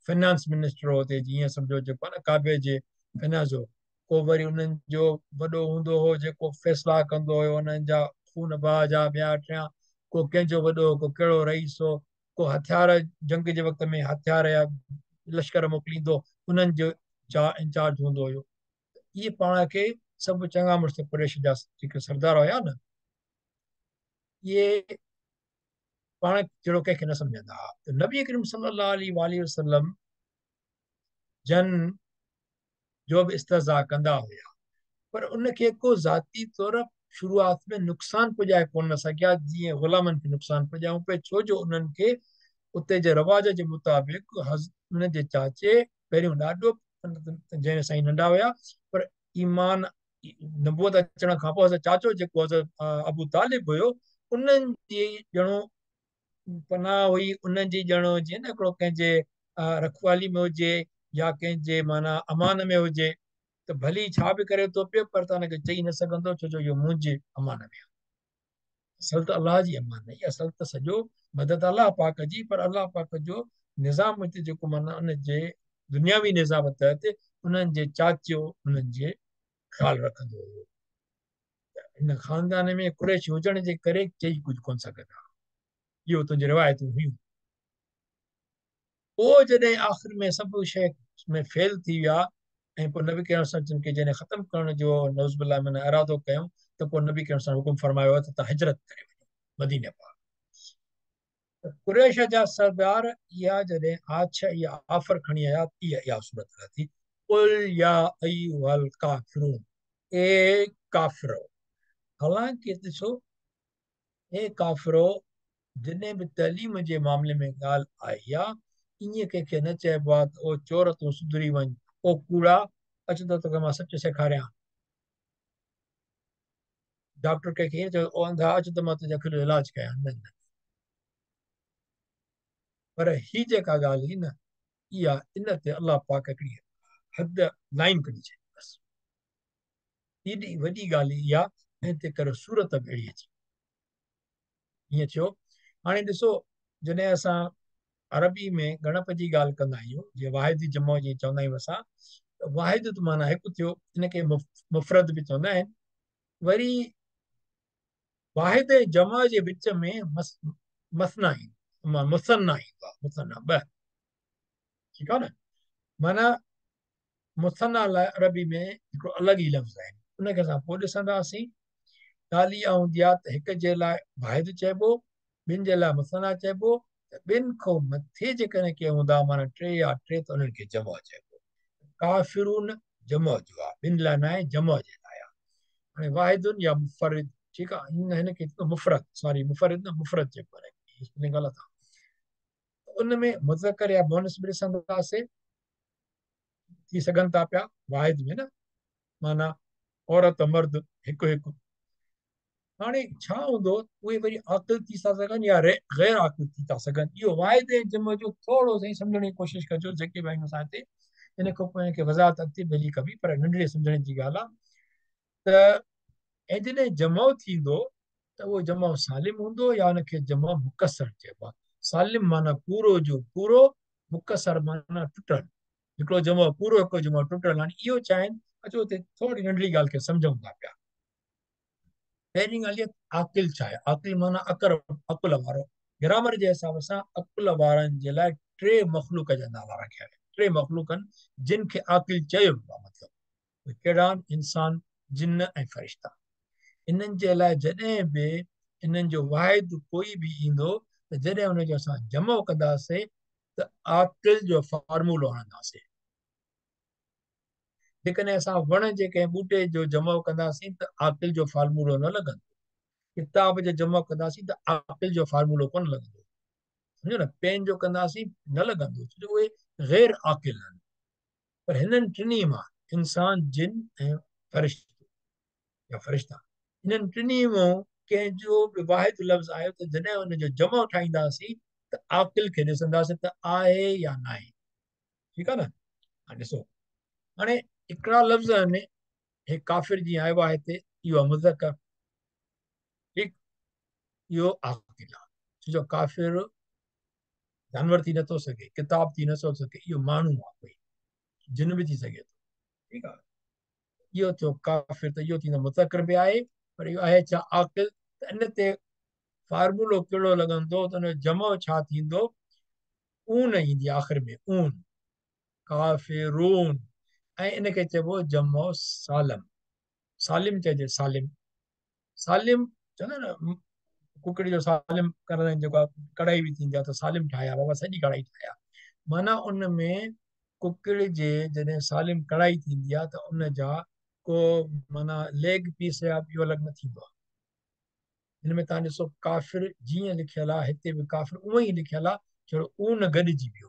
फाइनेंस मिनिस्टर हुते जीअं सम्झो जेको आहे न काबे जे फाइनेंस जो को वरी उन्हनि जो वॾो हूंदो हो जेको फ़ैसिला कंदो हुयो उन्हनि जा खून भाउ जा ॿिया टिया को कंहिंजो वॾो को कहिड़ो रईस हो को हथियार जंग जे वक़्त में हथियार या लश्कर मोकिलींदो उन्हनि जो इंचार्ज हूंदो हुयो इहे पाण खे सभु चङा मुड़ुस कुरैश जा जेके सरदार हुया न इहे पाण जहिड़ो कंहिंखे न सम्झंदा हुआ त नबी करीम सल्लल्लाहु अलैहि वसल्लम जन जो बि इस्तज़ा कंदा हुया पर उनखे को ज़ाती तौर शुरूआत में नुक़सान पुॼाए कोन सघिया जीअं ग़ुलामनि खे नुक़सान पुॼायूं पिए छो जो उन्हनि खे उते जे रवाज जे मुताबिक़ उन जे चाचे पहिरियों ॾाढो जंहिं साईं नंढा हुया पर ईमान नबूअत अचण खां पोइ चाचो जेको अबू तालिब हुयो उन्हनि जी ॼणो पनाह हुई उन्हनि जी ॼणो जीअं न हिकिड़ो कंहिंजे रखवाली में हुजे या कंहिंजे माना अमान में हुजे त भली छा बि करे थो पियो पर तव्हां हुनखे चई न सघंदो छो जो इहो मुंहिंजे अमान में आहे असल त अलाह जी अमान आहे असल त सॼो मदद अलाह पाक जी पर अलाह पाक जो निज़ाम हिते जेको माना उनजे दुनियावी निज़ाम तहत उन्हनि जे चाचो उन्हनि जे ख़्यालु रखंदो हुयो हिन ख़ानदान में कुरैश हुजण जे करे चई कुझु कोन सघंदा इहो तुंहिंजी रिवायतूं हुयूं पोइ जॾहिं आख़िर में सभु शइ में फेल थी विया ऐं पोइ नबी करण सां जिन खे जॾहिं ख़तमु करण जो नौज़बिल्लाह माना इरादो कयूं त पोइ नबी करण सां हुकुम फरमायो आहे त तव्हां हिजरत करे वञो मदीने पाक। कुरैश जा सरदार इहा जॾहिं इहा ऑफर खणी आया इहा सूरत थी कुल या अय्युहल काफिरून, ए काफ़िरो। हालांकि ॾिसो ए काफ़िरो जॾहिं बि तइलीम जे मामले में ॻाल्हि आई आहे ईअं कंहिंखे न चइबो आहे त ओ चोर तूं सुधरी वञ, ओ कूड़ा अच त तोखे मां सच सेखारियां। डॉक्टर कंहिंखे ईअं चयो ओ अंधा अच त मां तुंहिंजे अखियुनि जो इलाज कयां। न न, पर ही जेका ॻाल्हि हुई न इहा इन ते अलाह पाक हिकिड़ी हद लाइन कढी छॾी बसि। एॾी वॾी ॻाल्हि इहा ऐं तंहिं करे सूरत बि अहिड़ी अची हीअं थियो। हाणे ॾिसो जॾहिं असां अरबी में गणप जी ॻाल्हि कंदा आहियूं जीअं वाहिदी जमो जीअं चवंदा आहियूं असां त वाहिद त माना हिकु थियो, इनखे मुफ़रद बि चवंदा आहिनि। वरी वाहिद ऐं जमा जे विच में मसना ईंदो, मुसन्ना ईंदो आहे, मुसन्ना ॿ, ठीकु आहे न। माना मुसन्ना लाइ अरबी में हिकिड़ो अलॻि ई लफ़्ज़ आहे, उनखे असां पोइ ॾिसंदासीं। ॻाल्हि इहा हूंदी आहे त हिक जे लाइ वाहिद चइबो, ॿिनि जे लाइ मुसन्ना चइबो, त ॿिनि खां मथे जेकॾहिं के हूंदा माना टे या टे त उन्हनि खे जमा चइबो। काफ़िरून जमा जो आहे, ॿिनि लाइ न आहे, जमा जे लाइ आहे। हाणे वाहिदुन या मुफ़रिद, ठीकु आहे, हिनखे मुफ़रद, सॉरी मुफ़रिद न मुफ़रद चइबो आहे, ग़लति आहे। उनमें मुज़कर या मुअनिस बि ॾिसंदासीं, थी सघनि था पिया वाहिद में न, माना औरत मर्द हिकु हिकु। हाणे छा हूंदो उहे वरी आक़िल थी था सघनि या गैर आक़िल थी था सघनि, इहो वाहिद ऐं जम जो थोरो सही सम्झण जी कोशिशि कजो जेके बि आहिनि असां हिते। इन खां पोइ हिनखे वज़ाहत अॻिते भली कबी, पर नंढड़े सम्झण जी ॻाल्हि आहे। त ऐं जॾहिं जमो थींदो त उहो जमो सालिम हूंदो या उनखे जमो मुकसर चइबो आहे। सालिम माना पूरो जो पूरो, मुकसर माना टुटल। हिकिड़ो जमो पूरो, हिकिड़ो जमो टुटल। हाणे इहो चाहिनि अचो हिते थोरी नंढड़ी ॻाल्हि खे सम्झूं था पिया। पहिरीं ॻाल्हि इहा आक़िल छा आहे? आक़िल माना अकुल वारो। ग्रामर जे हिसाब सां अकुल वारनि जे लाइ टे मख़लूक जा नाला रखिया आहिनि, टे मख़लूकनि जिन खे आक़िल चयो वियो आहे। मतिलबु कहिड़ा? इंसान, जिन ऐं फ़रिश्ता। इन्हनि जे लाइ जॾहिं बि इन्हनि जो वाहिद कोई बि ईंदो त जॾहिं हुनजो असां जमो कंदासीं त आक़िल जो फॉर्मूलो हणंदासीं। जेकॾहिं असां वण जे कंहिं ॿूटे जो जमो कंदासीं त आक़िल जो फॉर्मूलो न लॻंदो। किताब जो जमो कंदासीं त आक़िल जो फॉर्मूलो कोन लॻंदो, सम्झो न। पेन जो कंदासीं न लॻंदो, छो उहे गैर आक़िल आहिनि। पर हिननि टिनी मां इंसान, जिन ऐं फ़रिश्तो या फ़रिश्ता, हिननि टिनी मां कंहिंजो बि वाहिद लफ़्ज़ आयो त जॾहिं हुनजो जमो ठाहींदासीं त आक़िल खे ॾिसंदासीं त आहे या न आहे, ठीकु आहे न। हाणे ॾिसो, हाणे हिकिड़ा लफ़्ज़ आहिनि, हे काफ़िर जीअं आयो आहे हिते, इहो आहे मुज़कर, ठीकु, इहो आक़िल आहे। छो जो काफ़िर जानवर थी नथो सघे, किताब थी नथो सघे, इहो माण्हू आहे, कोई जिन बि थी सघे थो, ठीकु आहे। इहो थियो काफ़िर, त इहो थींदो मुज़कर बि आहे, पर इहो आहे छा? आक़िल। त इन ते फॉर्मूलो कहिड़ो लॻंदो त हुनजो जमो छा थींदो? ऊन ईंदी आख़िर में, ऊन, काफ़िरून। ऐं इनखे चइबो जमो सालम, सालिम चइजे, सालिम। सालिम चवंदा न कुकड़ी जो सालिम करण जेको आहे कढ़ाई बि थींदी आहे त सालिम ठाहिया बाबा, सॼी कढ़ाई ठाहिया। माना उन में कुकड़ जे जॾहिं सालिम कढ़ाई थींदी आहे त उन जा को माना लेग पीस या ॿियो अलॻि न थींदो आहे। हिन में तव्हां ॾिसो काफ़िर जीअं लिखियल आहे, हिते बि काफ़िर उहो ई लिखियल आहे, छो ऊन गॾिजी वियो।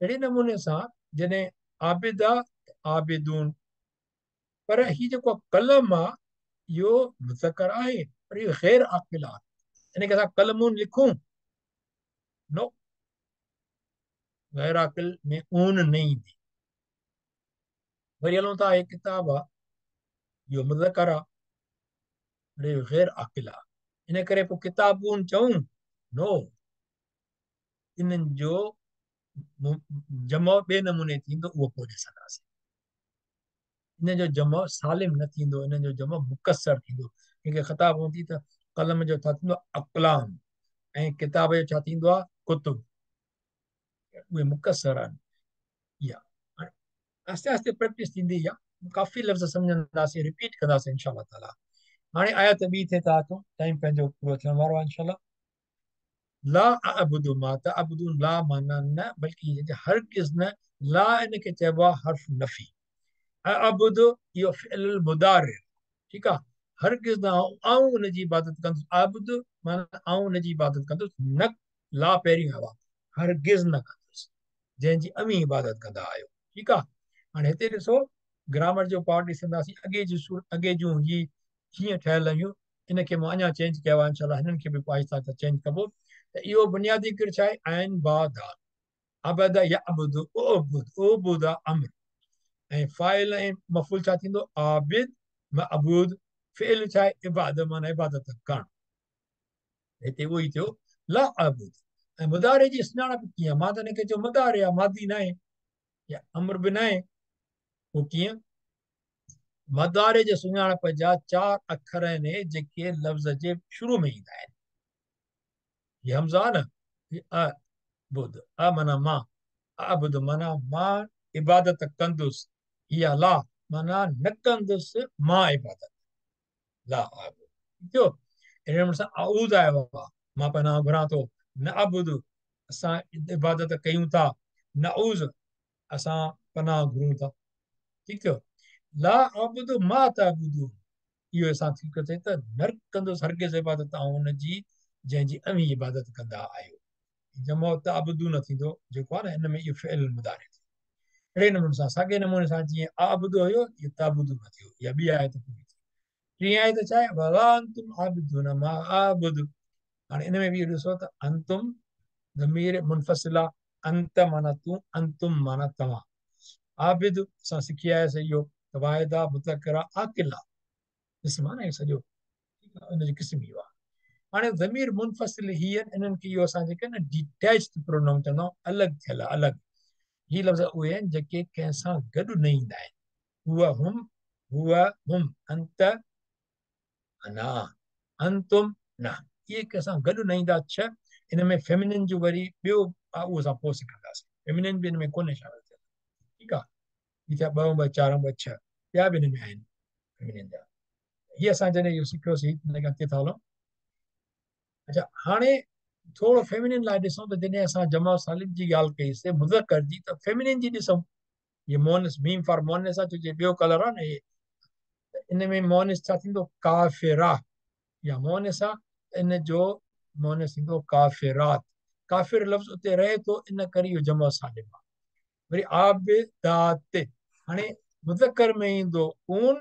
अहिड़े नमूने सां जॾहिं आबिद आहे त आबिदून। पर हीउ जेको कलम आहे इहो मुज़कर आहे, पर इहो गैर आक़िल आहे। इनखे असां कलमून लिखूं, नो, गैर आक़िल में ऊन न ईंदी। वरी हलूं था, हे किताब आहे, इहो मुज़कर आहे, पर इहो गैर आक़िल आहे। इन करे पोइ किताबून चऊं, नो, इन्हनि जो जमो ॿिए नमूने थींदो, उहो पोइ ॾिसंदासीं। इन जो जमो सालिम न थींदो, इन जो जमो मुकसर थींदो। कंहिंखे ख़ताब हूंदी त कलम जो छा थींदो? अक़लाम। ऐं किताब जो छा थींदो आहे? कुतुब। उहे मुकसर आहिनि। इहा आस्ते आस्ते प्रैक्टिस थींदी आहे, काफ़ी लफ़्ज़ सम्झंदासीं, रिपीट कंदासीं इंशाअल्लाह ताला। हाणे आयत ॿी थे था अचूं, टाइम पंहिंजो पूरो थियण वारो आहे इंशाअल्लाह। ला अअबुदु मा तअबुदून, ला माना न, बल्कि हरगिज़ न। ला इनखे चइबो आहे हर्फ नफ़ी। अअबुदु इहो फ़िअल मुदारिअ, ठीकु आहे। हरगिज़ न आऊं उनजी इबादत कंदुसि। आबुदु माना आऊं उनजी इबादत कंदुसि न। ला पहिरीं हवा, हरगिज़ न कंदुसि, जंहिंजी अमीं इबादत कंदा आहियो, ठीकु आहे। हाणे हिते ॾिसो ग्रामर जो पार्ट ॾिसंदासीं। अॻे जूं ही कीअं ठहियल आहियूं, इनखे मां अञा चेंज कयो आहे इंशाअल्लाह, हिननि खे बि आहिस्ता आहिस्ता चेंज कबो। त इहो बुनियादी किर छा आहे, ऐन बा दाल, अबद या अबुदु, उबुद, उबुद अम्र, ऐं फ़ाइल ऐं मफ़ूल छा थींदो, आबिद मअबूद। फ़िल छा आहे, इबादत माना इबादत करणु। हिते उहो ई थियो ला अबुद। ऐं मुदारे जी सुञाणप कीअं, मां त हिनखे चयो मुदारे आहे, मादी न आहे या अम्र बि न आहे। पोइ कीअं, मुदारे जे सुञाणप जा 4 अखर आहिनि जेके लफ़्ज़ जे शुरू में ईंदा आहिनि। ये हमज़ा न, ये अबुद, अ माना मां, अबुद माना मां इबादत कंदुसि, या ला माना न कंदुसि मां इबादत, ला अबुद। थियो। इन सां आऊज़ आयो आहे, मां पनाह घुरां थो। न अबुद, असां इबादत कयूं था। नऊज़, असां पनाह घुरूं था। ठीकु थियो। ला अबुद मा तअबुदून, इहो असां थी थिए त न कंदुसि हरगिज़ इबादत आऊं उनजी जंहिंजी अमीं इबादत कंदा आहियो। जमो तअबुदू न थींदो, जेको आहे न, हिन में इहो फ़िअल मुदारे थींदो। अहिड़े नमूने सां, साॻे नमूने सां जीअं आबुदु हुयो, इहो तअबुदू न थियो। इहा ॿी आयत पूरी थी। टीं आयत छा आहे, वला अंतुम आबिदून मा आबुदु। हाणे इन में बि इहो ॾिसो त अंतुम ज़मीर मुनफ़सिला, अंत माना तूं, अंतुम माना तव्हां। आबिद असां सिखी आयासीं इहो वाहिदा मुतकरा आकिला, इस्म आहे न इहो सॼो, उनजी क़िस्म इहो आहे। हाणे ज़मीर मुनफ़सिल हीअ, इन्हनि खे इहो असां जेके न डिटैच्ड प्रोनाउन चवंदा आहियूं, अलॻि थियल, अलॻि। ही लफ़्ज़ उहे आहिनि जेके कंहिं सां गॾु न ईंदा आहिनि। हुआ हुम, अंत अना, अंतुम न, इहे कंहिं सां गॾु न ईंदा। 6 इन में फेमिनिन जो वरी ॿियो आहे, उहो असां पोइ सिखंदासीं। फेमिनिन बि हिन में कोन्हे शामिल थियल, ठीकु आहे। ही थिया 2 ॿ 4 ॿ 6, ॿिया बि हिन में आहिनि फेमिनिन जा। हीअ असां जॾहिं इहो सिखियोसीं हिन अॻिते था हलूं। अच्छा, हाणे थोरो फेमिनिन लाइ ॾिसूं त जॾहिं असां जमा सालिम जी ॻाल्हि कईसीं मुज़कर जी, त फेमिनिन जी ॾिसूं। ये मोनिस, मीम फॉर मोनिस आहे, जो ॿियो कलर आहे न हे, इन में मोनिस छा थींदो, काफ़िरा, या मोनिस आहे, इन जो मोनिस थींदो काफ़िरात। काफ़िर लफ़्ज़ उते रहे थो, इन करे इहो जमा सालिम आहे। वरी आबिदात, हाणे मुज़कर में ईंदो ऊन,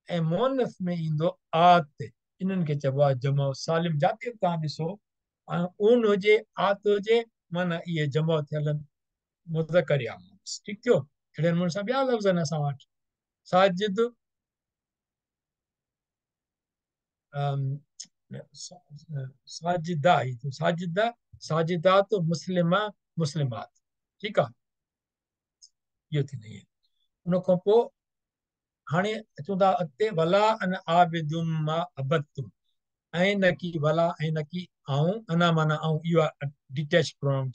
ऐं मोनस में ईंदो आत। इन्हनि खे चइबो आहे जमा सालिम। जाते बि तव्हां ॾिसो ऊन हुजे, आत हुजे, माना इहे जमा थियल मुज़कर या मोनस। ठीकु थियो। अहिड़े नमूने सां ॿिया लफ़्ज़ आहिनि असां वटि। साजिद, साजिदा, साजिदा, साजिदात, मुस्लिमा, मुस्लिमात। ठीकु आहे, इहो थींदो आहे। उन खां पोइ हाणे अचूं था अॻिते, वला अन आबिदुम मा अबदतुम, ऐं न की वला, ऐं न की आऊं, अना माना आऊं, इहो आहे डिटैच प्रोनाउन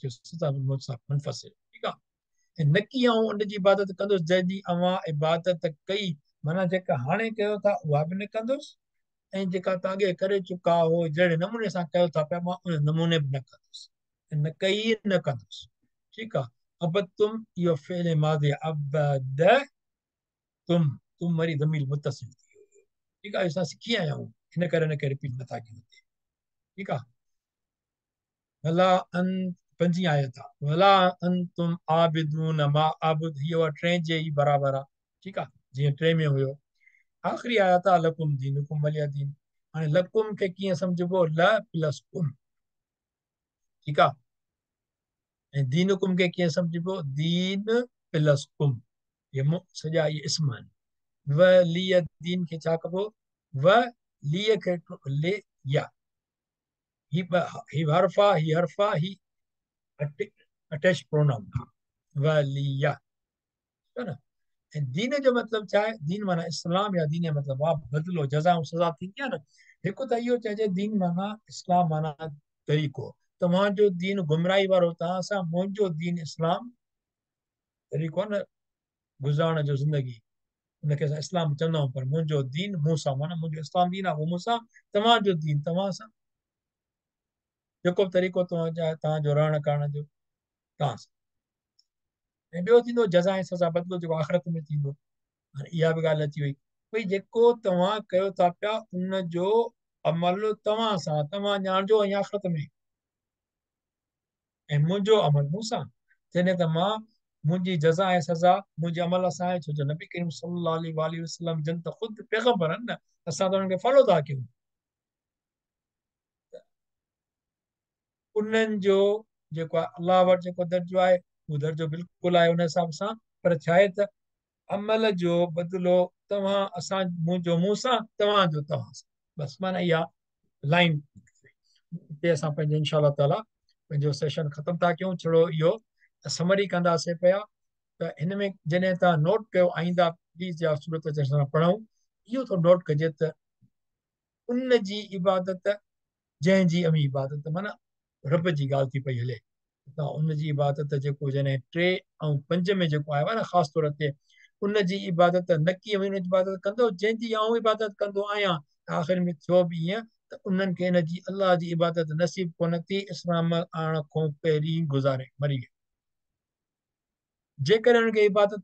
मुनफ़सिल। ठीकु आहे। ऐं न की आऊं उनजी इबादत कंदुसि जंहिंजी अवां इबादत कई, माना जेका हाणे कयो था उहा बि न कंदुसि, ऐं जेका तव्हां अॻे करे चुका हो जहिड़े नमूने सां कयो था पिया, मां उन नमूने बि न कंदुसि, न कई न कंदुसि। ठीकु आहे। अबदतुम इहो फ़िअल मादी, अबद तुम, तुम वरी ज़मीर मुत्तसिल थी वियो। ठीकु आहे। असां सिखी आया आहियूं, हिन करे हिनखे रिपीट नथा कयूं। ठीकु आहे। वला अन, 5 आयत आहे, वला अंतुम आबिदून मा आबुद, हीअ 3 जे ई बराबरि आहे। ठीकु आहे, जीअं 3 में हुयो। आख़िरी आयत आहे लकुम दीनुकुम वलिया दीन। हाणे लकुम खे कीअं सम्झिबो, ल प्लस कुम। ठीकु आहे। ऐं दीनुकुम खे कीअं सम्झिबो, दीन प्लस कुम। ये सॼा इहे इस्म आहिनि। व लीय दीन खे छा कबो, व लीय खे ले या, ही हर्फ़ा, ही हर्फ़ा, ही अटैच प्रोनाउन आहे, व लिया। है न। ऐं दीन जो मतिलबु छा आहे, दीन माना इस्लाम, या दीन जो मतिलबु आहे बदिलो, जज़ा ऐं सज़ा थींदी आहे न। हिकु त इहो चइजे दीन माना इस्लाम माना तरीक़ो, तव्हांजो दीन गुमराही वारो तव्हां सां, मुंहिंजो दीन इस्लाम तरीक़ो आहे न, गुज़ारण जो ज़िंदगी उनखे असां इस्लाम चवंदा आहियूं, पर मुंहिंजो दीन मूं सां, माना मुंहिंजो इस्लाम दीन आहे उहो मूं सां, तव्हांजो दीन तव्हां सां, जेको बि तरीक़ो तव्हांजो रहण करण जो तव्हां सां। ऐं ॿियो थींदो जज़ा ऐं सज़ा, बदिलो जेको आख़िरत में थींदो। हाणे इहा बि ॻाल्हि अची वई भई जेको तव्हां कयो था पिया उनजो अमल तव्हां सां, तव्हां ॼाणजो ऐं आख़िरत में, ऐं मुंहिंजो अमल मूं सां, तॾहिं त मां मुंहिंजी जज़ा ऐं सज़ा मुंहिंजे अमल सां आहे, छो जो नबी करीम सल्लल्लाहु अलैहि वसल्लम जन त ख़ुदि पैगंबर आहिनि न, असां त उन्हनि खे फॉलो था कयूं। उन्हनि जो जेको आहे अलाह वटि जेको दर्जो आहे उहो दर्जो बिल्कुलु आहे उन हिसाब सां, पर छा आहे त अमल जो बदिलो तव्हां असां, मुंहिंजो मूं सां, तव्हांजो तव्हां सां, बसि माना इहा लाइन। हिते असां पंहिंजो इंशा अल्लाह ताला पंहिंजो सेशन ख़तमु था कयूं, छड़ो इहो समरी कंदासीं पिया त हिन में जॾहिं तव्हां नोट कयो आईंदा प्लीज़ या सूरत जॾहिं पढ़ूं, इहो थोरो नोट कजे त उन जी इबादत जंहिंजी अमी इबादत, माना रब जी ॻाल्हि थी पई हले, त उन जी इबादत जेको जॾहिं 3 ऐं 5 में जेको आयो आहे न ख़ासि तौर ते उन जी इबादत न की उन जी इबादत कंदो जंहिंजी आऊं इबादत कंदो आहियां, आख़िर में थियो बि ईअं त उन्हनि खे इन जी अलाह जी इबादत नसीब कोन थी, इस्लाम आणण खां पहिरीं गुज़ारे मरी विया। जेकॾहिं उनखे इबादत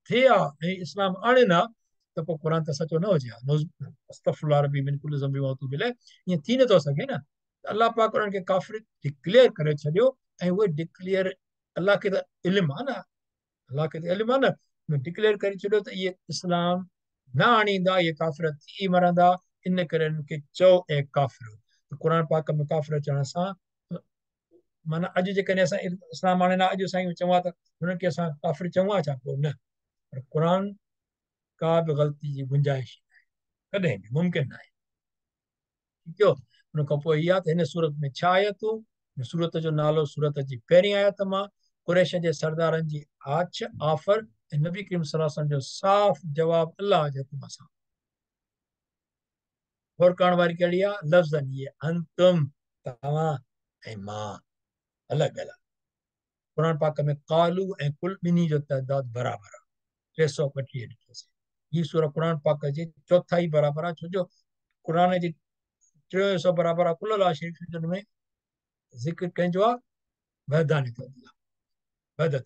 थिए आहे ऐं इस्लाम आणे न त पोइ क़ुर त सचो न हुजे हा, अस्तगफिरुल्लाह रब्बी मिन कुल्लि ज़ंबिन व अतूबु इलैह, ईअं थी नथो सघे न। अलाह पाक उन्हनि खे काफ़िर डिक्लेयर करे छॾियो, ऐं उहे डिक्लेयर अलाह खे त इल्मु आहे न, अलाह खे त इल्मु आहे न, डिक्लेयर करे छॾियो त इहे इस्लाम न आणींदा, इहे काफ़िर थी मरंदा, इन करे इन्हनि खे चओ ऐं काफ़िर। क़ुर पाक में काफ़िर चवण सां माना अॼु जेकॾहिं असां इस्लाम हाणे न अॼु साईं चवां त हुननि खे असां काफ़िर चवां छा पोइ न, पर क़ुर का बि ग़लती जी गुंजाइश कॾहिं बि मुमकिन न आहे। ठीकु आहे, हुन खां पोइ इहा त हिन सूरत में छा आयतूं, सूरत जो नालो सूरत जी पहिरीं आयत मां कुरैश जे सरदारनि जी आछ ऑफर ऐं नबी करीम सल्लल्लाहु अलैहि वसल्लम जो साफ़ जवाब अलाह जे हुकुम सां। गौर करण वारी कहिड़ी आहे, लफ़्ज़नि इहे अंतुम तव्हां ऐं मां अलॻि अलॻि। क़ुर पाक में कालू ऐं कुल ॿिन्ही जो तइदाद बराबरि आहे, 325 ॾिठोसीं। हीअ सूरत क़ुर पाक जे चौथाई बराबरि आहे, छो जो क़ुर जे 300 बराबरि आहे कुल अलाह शरीफ़, जिन में ज़िक्र कंहिंजो आहे वहदानियत वहदत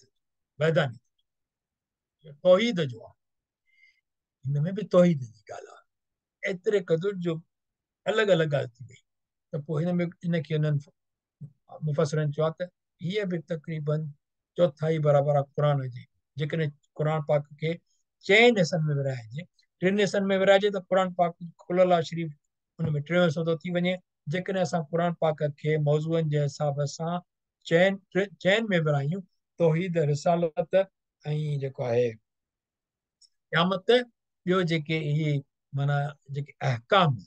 वहदानियत तौहीद जो आहे, हिन में बि तौहीद जी ॻाल्हि आहे, एतिरे क़दुर जो अलॻि अलॻि ॻाल्हि थी वई त पोइ हिन में इनखे उन्हनि मुफ़सरनि चयो आहे त हीअ बि तक़रीबन चौथाई बराबरि आहे क़ुर जी। जेकॾहिं क़ुर पाक खे 4 हिसनि में विराइजे, 3 हिसनि में विराइजे त क़ुर पाक कुल अलाह शरीफ़ हुन में 300 थो थी वञे। जेकॾहिं असां क़ुर पाक खे मौज़ूअनि जे हिसाब सां 4 में विरायूं, तौहीद, रिसालत ऐं जेको आहे क़यामत, ॿियो जेके इहे माना जेके अहकाम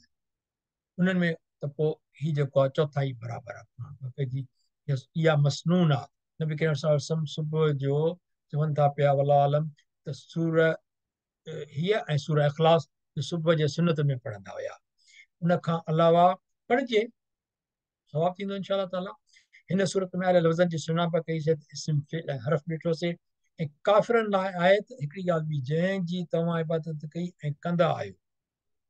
उन्हनि में, त पोइ हीउ जेको आहे चौथाई बराबरि आहे जी। इहा मसनून आहे, नबी करीम सल्लल्लाहु अलैहि वसल्लम सुबुह जो चवनि था पिया वल्लाहु आलम त सूर हीअ ऐं सूर इख़लास सुबुह जे सुनत में पढ़ंदा हुया। उन खां अलावा पढ़िजे सवाबु थींदो इंशा अल्लाह ताला। हिन सूरत में आयल लफ़्ज़नि जी सुञाणप कईसीं, इस्म फ़िल ऐं हर्फ़ ॾिठोसीं। ऐं काफ़िरनि लाइ आहे त हिकिड़ी ॻाल्हि ॿी, जंहिंजी तव्हां इबादत कई ऐं कंदा आहियो,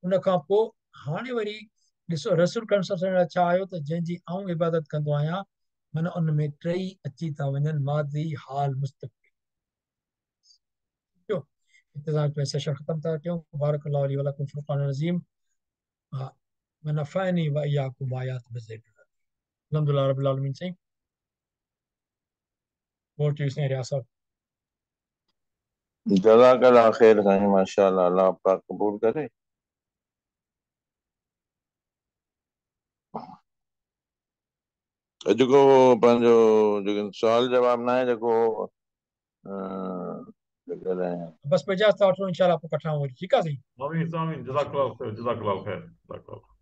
उन खां पोइ हाणे वरी ॾिसो रसूल करीम सल्लल्लाहु अलैहि वसल्लम छा आयो त जंहिंजी आऊं इबादत कंदो आहियां, माना उन में 3 अची था वञनि, मादी, हाल, मुस्तक़बिल। इंतज़ार पे सेशन ख़त्म था कयूं। बारकल्लाहु ली व लकुम फ़िल क़ुरआनिल अज़ीम। ونفعني وإياكم بآيات الذكر। الحمدللہ رب العالمین سے اور چیز نہیں رہا صاحب جزاک اللہ خیر साईं, माशाअल्लाह, अल्लाह पाक क़बूल करे। जेको पंहिंजो जेको सुवाल जवाब न आहे, जेको बस पे इजाज़त वठो इंशाअल्लाह पोइ कठा वरी। ठीकु आहे साईं। आमीन आमीन, जज़ाक अल्लाह खैर, जज़ाक अल्लाह खैर, जज़ाक अल्लाह।